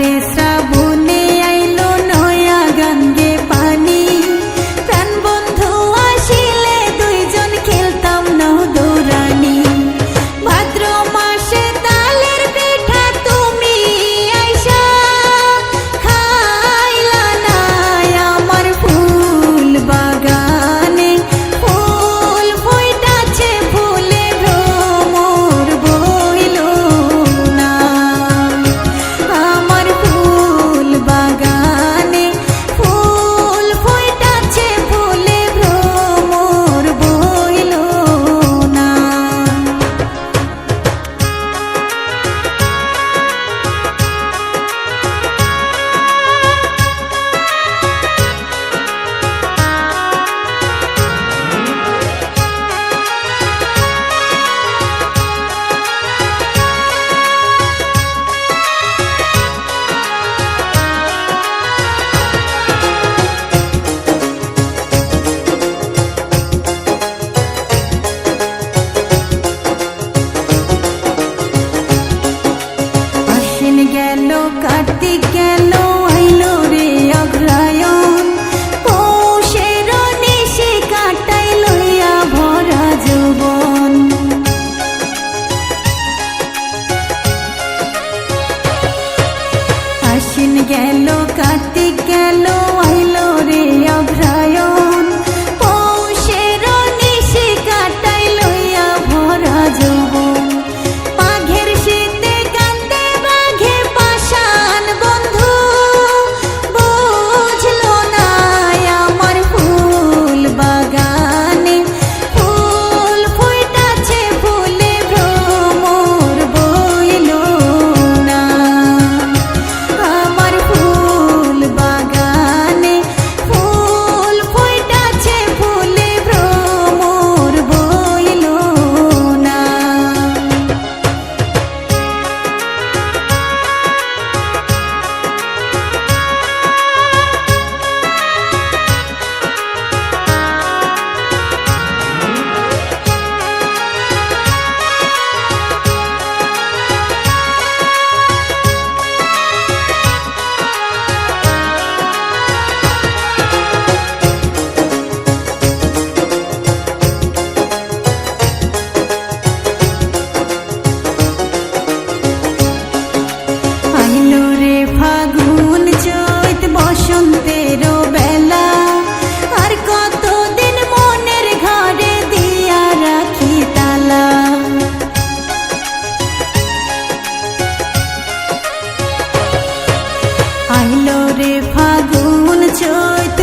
আষাঢ়ে শ্রাবণে আইলো নয়া গঙ্গে পানি, প্রাণ বন্ধু আসিলে দুইজন খেলতাম নৌ দৌড়ানি। ভাদ্র মাসে তালের পিঠা তুমি আইসা খাইলা না আমার ফুল বাগানে, ফুল ফুইটাছে ফুলে ভ্রমর বইল না। আমার ফুল বাগানে ফুল ফুইটাছে ফুলে ভ্রমর বইল না। আশ্বিন গেল কার্তিক গেল আইলো রে অগ্রহায়ণ, পৌষের নিশি কাটাই লইয়া ভরা যৌবন। আশ্বিন গেল কার্তিক গেল আইলো রে অগ্রহায়ণ, পৌষের নিশি কাটাই লইয়া ভরা যৌবন। মাঘের শীতে কান্দে বাঘে পাষাণ বন্ধু, বুঝলো না আমার ফুল বাগানে ফুল ফুইটাছে ফুলে ভ্রমর বইল না। আমার ফুল বাগানে ফুল ফুইটাছে ফুলে ভ্রমর বইল না। আইলো রে ফাগুন চৈত বসন্তের বেলা, আর কতদিন মনের ঘরে দিয়া রাখি তালা। আইলো রে ফাগুন চৈত